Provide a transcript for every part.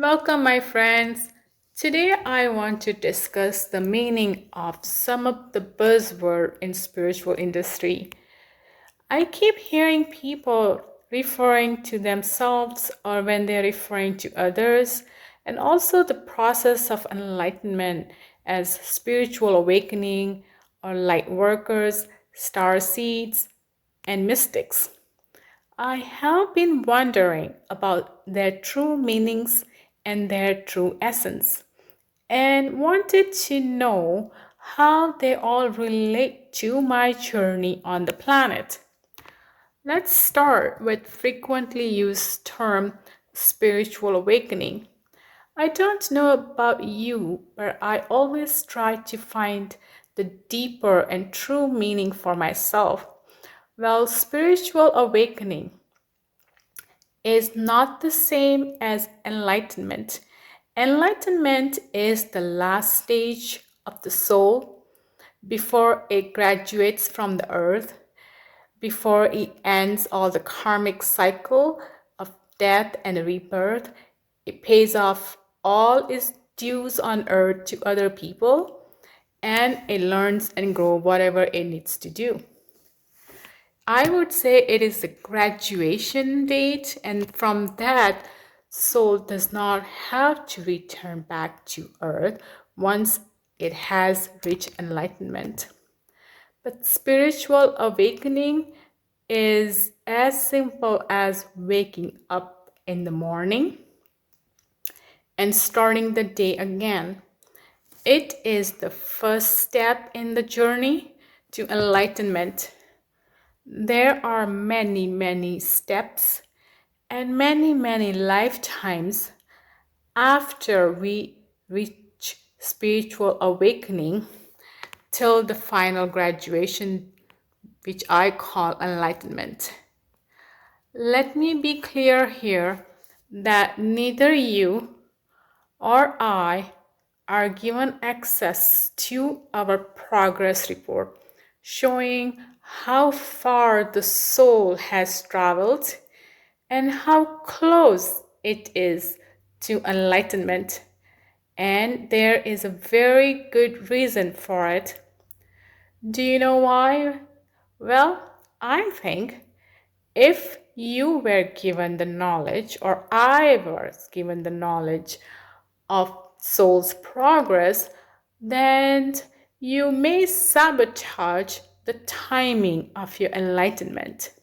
Welcome, my friends. Today, I want to discuss the meaning of some of the buzzword in spiritual industry. I keep hearing people referring to themselves or when they're referring to others, and also the process of enlightenment as spiritual awakening or light workers, star seeds, and mystics. I have been wondering about their true meanings and their true essence, and wanted to know how they all relate to my journey on the planet. Let's start with frequently used term spiritual awakening. I don't know about you, but I always try to find the deeper and true meaning for myself. Well, spiritual awakening is not the same as enlightenment. Enlightenment is the last stage of the soul before it graduates from the earth, before it ends all the karmic cycle of death and rebirth. It pays off all its dues on earth to other people, and it learns and grows whatever it needs to do. I would say it is the graduation date, and from that, soul does not have to return back to earth once it has reached enlightenment. But spiritual awakening is as simple as waking up in the morning and starting the day again. It is the first step in the journey to enlightenment. There are many, many steps and many, many lifetimes after we reach spiritual awakening till the final graduation, which I call enlightenment. Let me be clear here that neither you or I are given access to our progress report showing how far the soul has traveled and how close it is to enlightenment. And there is a very good reason for it. Do you know why? Well, I think if you were given the knowledge, or I was given the knowledge of soul's progress, then you may sabotage the timing of your enlightenment.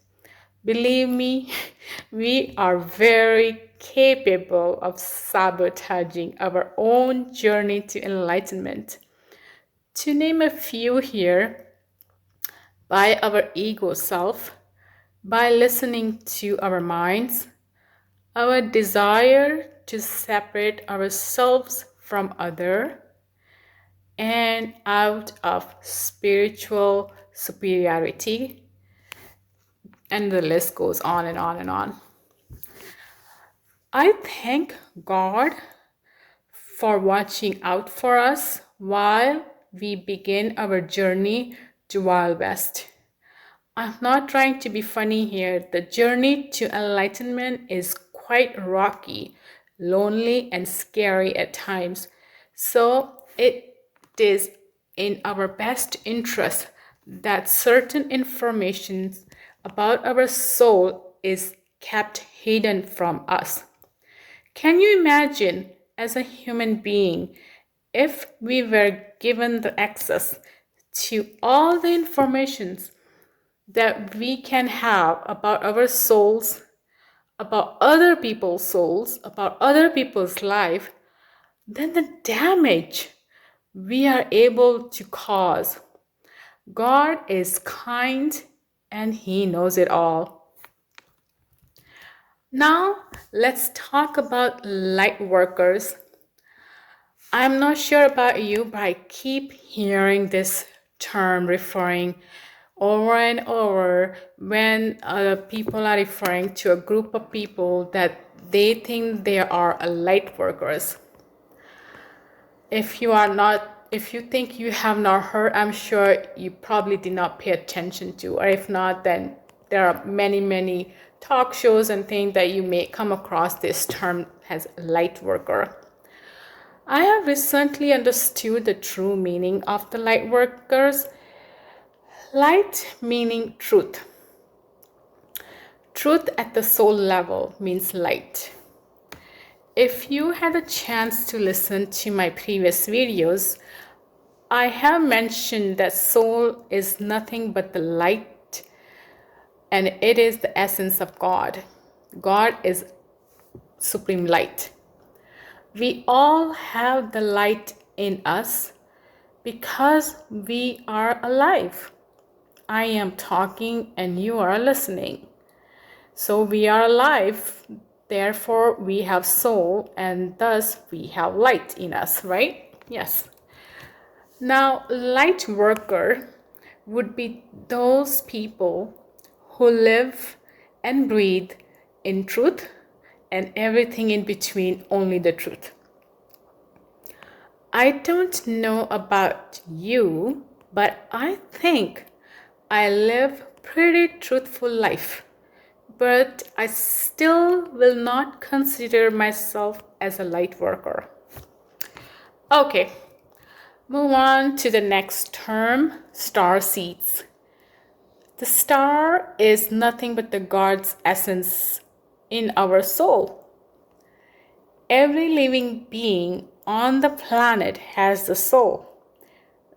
Believe me, we are very capable of sabotaging our own journey to enlightenment. To name a few here, by our ego self, by listening to our minds, our desire to separate ourselves from other, and out of spiritual superiority, and the list goes on and on and on. I thank God for watching out for us while we begin our journey to Wild West. I'm not trying to be funny here. The journey to enlightenment is quite rocky, lonely, and scary at times. So it is in our best interest that certain information about our soul is kept hidden from us. Can you imagine, as a human being, if we were given the access to all the informations that we can have about our souls, about other people's souls, about other people's life, then the damage we are able to cause. God is kind and He knows it all. Now, let's talk about light workers. I'm not sure about you, but I keep hearing this term referring over and over when people are referring to a group of people that they think they are light workers. If you think you have not heard, I'm sure you probably did not pay attention to, or if not, then there are many, many talk shows and things that you may come across this term as light worker. I have recently understood the true meaning of the light workers. Light meaning truth. Truth at the soul level means light. If you had a chance to listen to my previous videos, I have mentioned that soul is nothing but the light, and it is the essence of God. God is supreme light. We all have the light in us because we are alive. I am talking and you are listening. So we are alive, therefore we have soul, and thus we have light in us, right? Yes. Now, light worker would be those people who live and breathe in truth and everything in between, only the truth. I don't know about you, but I think I live pretty truthful life, but I still will not consider myself as a light worker. Okay, move on to the next term, star seeds. The star is nothing but the God's essence in our soul. Every living being on the planet has a soul.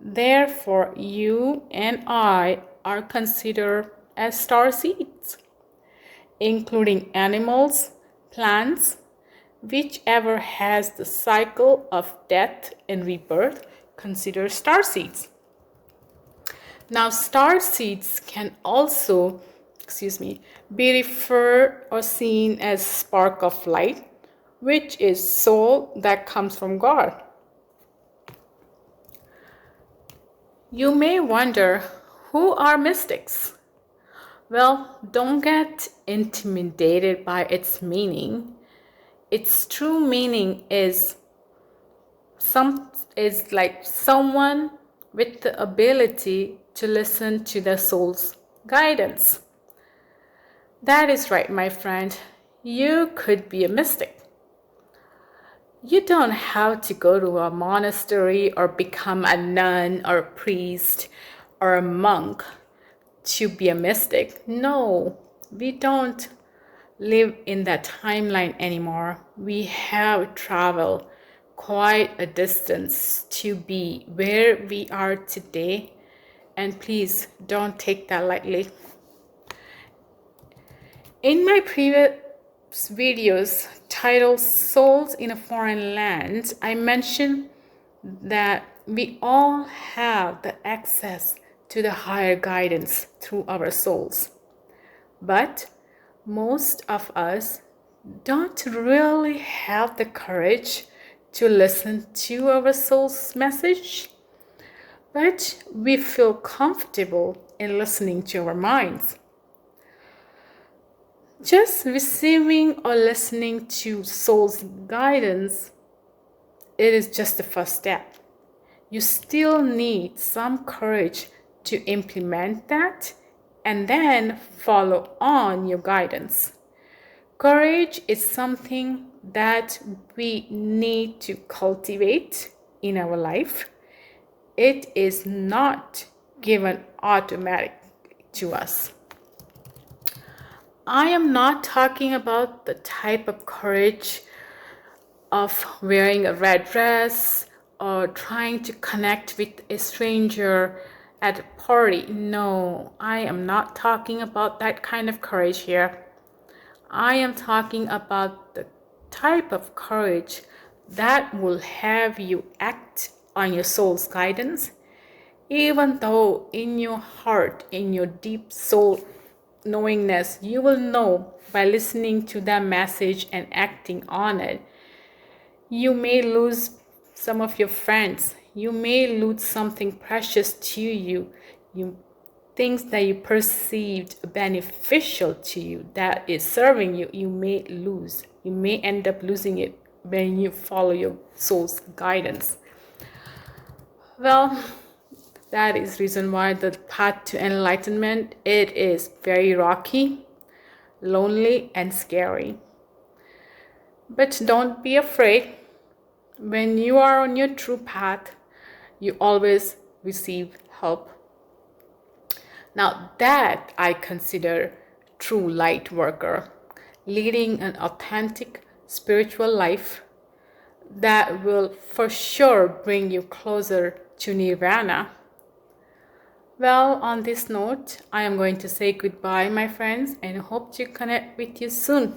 Therefore, you and I are considered as star seeds, including animals, plants, whichever has the cycle of death and rebirth, consider star seeds. Now, star seeds can also, be referred or seen as spark of light, which is soul that comes from God. You may wonder, who are mystics? Well, don't get intimidated by its meaning. Its true meaning is like someone with the ability to listen to the soul's guidance. That is right, my friend. You could be a mystic. You don't have to go to a monastery or become a nun or a priest or a monk to be a mystic. No, we don't live in that timeline anymore. We have traveled quite a distance to be where we are today, and please don't take that lightly. In my previous videos titled Souls in a Foreign Land, I mentioned that we all have the access to the higher guidance through our souls. But most of us don't really have the courage to listen to our soul's message, but we feel comfortable in listening to our minds. Just receiving or listening to soul's guidance, it is just the first step. You still need some courage to implement that and then follow on your guidance. Courage is something that we need to cultivate in our life. It is not given automatic to us. I am not talking about the type of courage of wearing a red dress or trying to connect with a stranger at a party. No, I am not talking about that kind of courage here. I am talking about the type of courage that will have you act on your soul's guidance, even though in your heart, in your deep soul knowingness, you will know by listening to that message and acting on it. You may lose some of your friends. You may lose something precious to you. Things that you perceived beneficial to you, that is serving you, you may lose. You may end up losing it when you follow your soul's guidance. Well, that is reason why the path to enlightenment, it is very rocky. lonely, and scary. But don't be afraid. When you are on your true path, you always receive help. Now that I consider true light worker, leading an authentic spiritual life that will for sure bring you closer to nirvana. Well, on this note, I am going to say goodbye, my friends, and hope to connect with you soon.